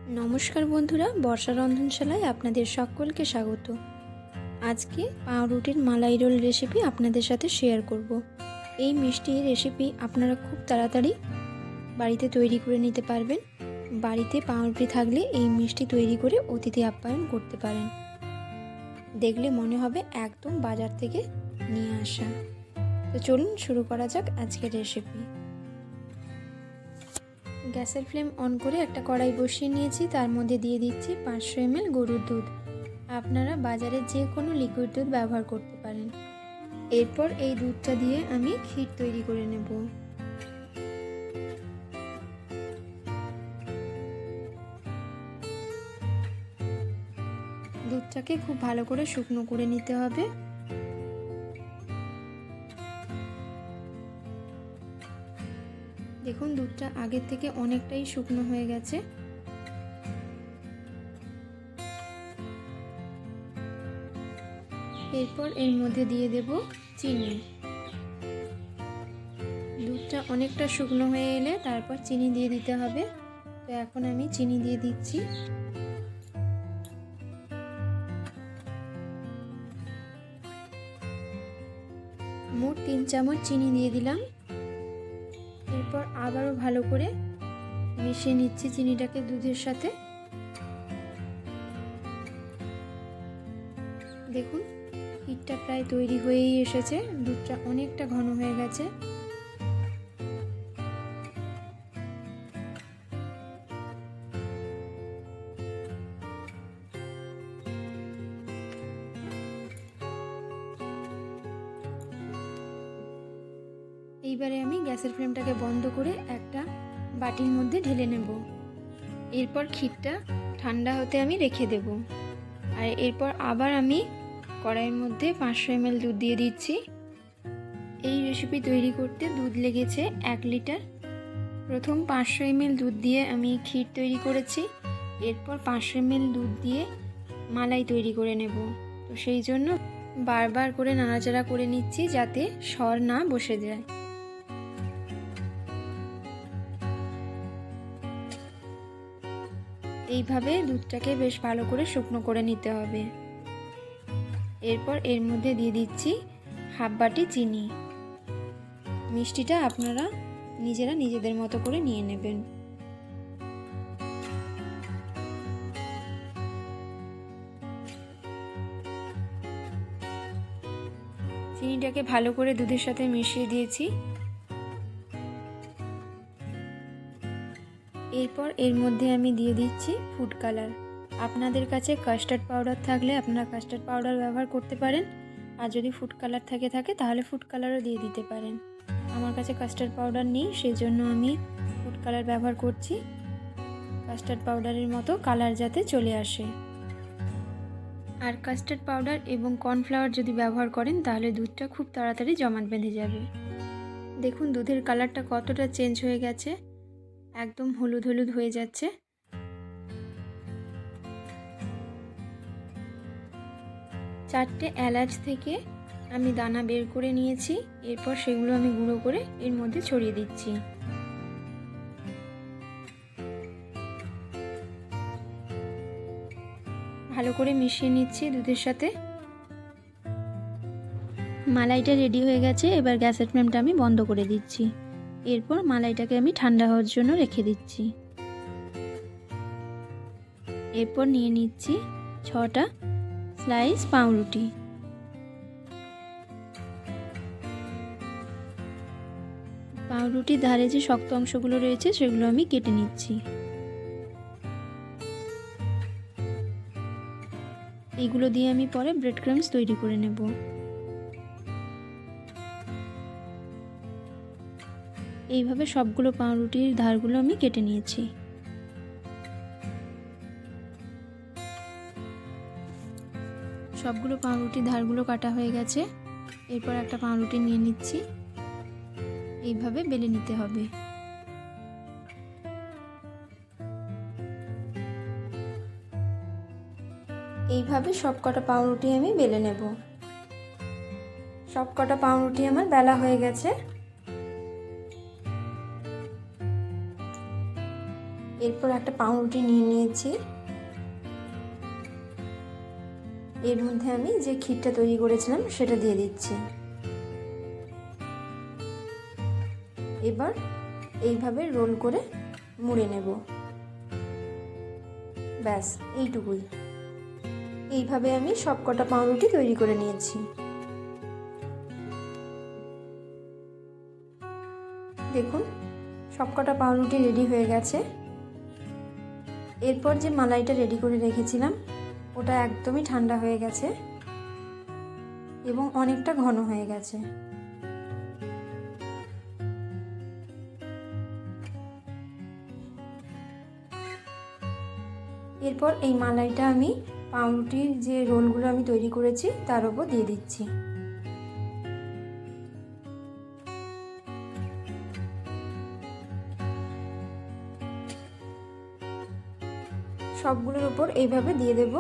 নমস্কার বন্ধুরা, বর্ষা রন্ধনশালায় আপনাদের সকলকে স্বাগত। আজকে পাউরুটির মালাই রোল রেসিপি আপনাদের সাথে শেয়ার করব। এই মিষ্টি রেসিপি আপনারা খুব তাড়াতাড়ি বাড়িতে তৈরি করে নিতে পারবেন। বাড়িতে পাউরুটি থাকলে এই মিষ্টি তৈরি করে অতিথি আপ্যায়ন করতে পারেন। দেখলে মনে হবে একদম বাজার থেকে নিয়ে আসা। তো চলুন শুরু করা যাক আজকের রেসিপি। গ্যাসের ফ্লেম অন করে একটা কড়াই বসিয়ে নিয়েছি, তার মধ্যে দিয়ে দিচ্ছি 500 ml গরুর দুধ। আপনারা বাজারে যে কোনো লিকুইড দুধ ব্যবহার করতে পারেন। এরপর এই দুধটা দিয়ে আমি ক্ষীর তৈরি করে নেব। দুধটাকে খুব ভালো করে শুকনো করে নিতে হবে। দেখুন দুধটা আগের থেকে অনেকটাই শুকনো হয়ে গেছে। এরপর এর মধ্যে দিয়ে দেব চিনি। দুধটা অনেকটা শুকনো হয়ে এলে তারপর চিনি দিয়ে দিতে হবে। তো এখন আমি চিনি দিয়ে দিচ্ছি। মোট 3 চামচ চিনি দিয়ে দিলাম। এরপর আবারও ভালো করে মিশিয়ে নিচ্ছি চিনিটাকে দুধের সাথে। দেখুন ক্ষীরটা প্রায় তৈরি হয়েই এসেছে, দুধটা অনেকটা ঘন হয়ে গেছে। এইবারে আমি গ্যাসের ফ্লেমটাকে বন্ধ করে একটা বাটির মধ্যে ঢেলে নেব। এরপর ক্ষীরটা ঠান্ডা হতে আমি রেখে দেব। আর এরপর আবার আমি কড়াইয়ের মধ্যে 500 ml দুধ দিয়ে দিচ্ছি। এই রেসিপি তৈরি করতে দুধ লেগেছে 1 লিটার। প্রথম 500 ml দুধ দিয়ে আমি ক্ষীর তৈরি করেছি। এরপর 500 ml দুধ দিয়ে মালাই তৈরি করে নেব। তো সেই জন্য বারবার করে নাড়াচাড়া করে নিচ্ছি যাতে সর না বসে যায়। এইভাবে দুধটাকে বেশ ভালো করে শুকনো করে নিতে হবে। এরপর এর মধ্যে দিয়ে দিচ্ছি হাফ বাটি চিনি। মিষ্টিটা আপনারা নিজেরা নিজেদের মতো করে নিয়ে নেবেন। চিনিটাকে ভালো করে দুধের সাথে মিশিয়ে দিয়েছি। এরপর এর মধ্যে আমি দিয়ে দিচ্ছি ফুড কালার। আপনাদের কাছে কাস্টার্ড পাউডার থাকলে আপনারা কাস্টার্ড পাউডার ব্যবহার করতে পারেন, আর যদি ফুড কালার থাকে তাহলে ফুড কালারও দিয়ে দিতে পারেন। আমার কাছে কাস্টার্ড পাউডার নেই, সেই জন্য আমি ফুড কালার ব্যবহার করছি। কাস্টার্ড পাউডারের মতো কালার যাতে চলে আসে। আর কাস্টার্ড পাউডার এবং কর্নফ্লাওয়ার যদি ব্যবহার করেন তাহলে দুধটা খুব তাড়াতাড়ি জমাট বেঁধে যাবে। দেখুন দুধের কালারটা কতটা চেঞ্জ হয়ে গেছে, একদম হলুদ হলুদ হয়ে যাচ্ছে। চারটে এলাচ থেকে আমি দানা বের করে নিয়েছি। এরপর সেগুলো আমি গুঁড়ো করে এর মধ্যে ছড়িয়ে দিচ্ছি। ভালো করে মিশিয়ে নিচ্ছি দুধের সাথে। মালাইটা রেডি হয়ে গেছে। এবার গ্যাসের ফ্লেমটা আমি বন্ধ করে দিচ্ছি। এরপর মালাইটাকে আমি ঠান্ডা হওয়ার জন্য রেখে দিচ্ছি। এরপর নিয়ে নিচ্ছি 6টা স্লাইস পাউরুটি। পাউরুটির ধারে যে শক্ত অংশগুলো রয়েছে সেগুলো আমি কেটে নিচ্ছি। এইগুলো দিয়ে আমি পরে ব্রেড ক্রাম্বস তৈরি করে নেব। এইভাবে সবগুলো পাউরুটির ধারগুলো আমি কেটে নিয়েছি। সবগুলো পাউরুটির ধারগুলো কাটা হয়ে গেছে। এরপর একটা পাউরুটি নিয়ে নিচ্ছি। এইভাবে বেলে নিতে হবে। এইভাবে সবকটা পাউরুটি আমি বেলে নেব। সবকটা পাউরুটি আমার বেলা হয়ে গেছে। এরপর একটা পাউরুটি নিয়ে নিয়েছি, এর মধ্যে আমি যে ক্ষীরটা তৈরি করেছিলাম সেটা দিয়ে দিচ্ছি। এবার এইভাবে রোল করে মুড়ে নেব, ব্যাস এইটুকুই। এইভাবে আমি সবকটা পাউরুটি তৈরি করে নিয়েছি। দেখুন সবকটা পাউরুটি রেডি হয়ে গেছে। এরপর যে মালাইটা রেডি করে রেখেছিলাম ওটা একদমই ঠান্ডা হয়ে গেছে এবং অনেকটা ঘন হয়ে গেছে। এরপর এই মালাইটা আমি পাউরুটির যে রোলগুলো আমি তৈরি করেছি তার উপর দিয়ে দিচ্ছি। সবগুলোর উপর এইভাবে দিয়ে দেব।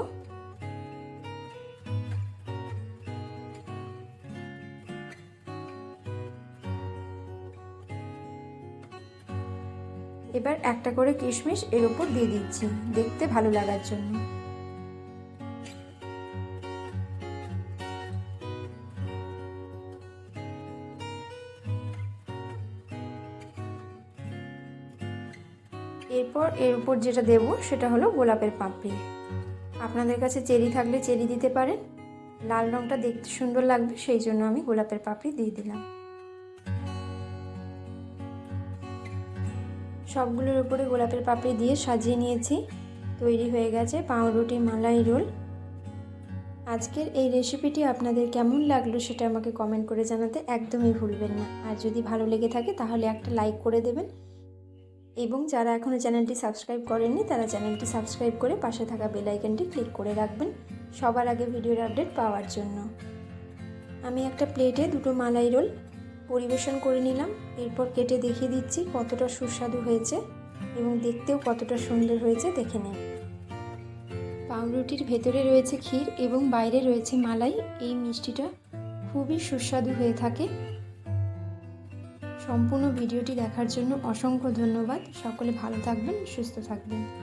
এবার একটা করে কিশমিশ এর উপর দিয়ে দিচ্ছি দেখতে ভালো লাগার জন্য। এরপর এর উপর যেটা দেব সেটা হলো গোলাপের পাপড়ি। আপনাদের কাছে চেরি থাকলে চেরি দিতে পারেন, লাল রঙটা দেখতে সুন্দর লাগবে সেই জন্য আমি গোলাপের পাপড়ি দিয়ে দিলাম। সবগুলোর উপরে গোলাপের পাপড়ি দিয়ে সাজিয়ে নিয়েছি। তৈরি হয়ে গেছে পাউরুটি মালাই রোল। আজকের এই রেসিপিটি আপনাদের কেমন লাগলো সেটা আমাকে কমেন্ট করে জানাতে একদমই ভুলবেন না। আর যদি ভালো লেগে থাকে তাহলে একটা লাইক করে দেবেন এবং যারা এখনও চ্যানেলটি সাবস্ক্রাইব করেননি তারা চ্যানেলটি সাবস্ক্রাইব করে পাশে থাকা বেল আইকনটি ক্লিক করে রাখবেন সবার আগে ভিডিওর আপডেট পাওয়ার জন্য। আমি একটা প্লেটে দুটো মালাই রোল পরিবেশন করে নিলাম। এরপর কেটে দেখিয়ে দিচ্ছি কতটা সুস্বাদু হয়েছে এবং দেখতেও কতটা সুন্দর হয়েছে দেখে নিন। পাউরুটির ভেতরে রয়েছে ক্ষীর এবং বাইরে রয়েছে মালাই। এই মিষ্টিটা খুবই সুস্বাদু হয়ে থাকে। সম্পূর্ণ ভিডিওটি দেখার জন্য অসংখ্য ধন্যবাদ। সকলে ভালো থাকবেন, সুস্থ থাকবেন।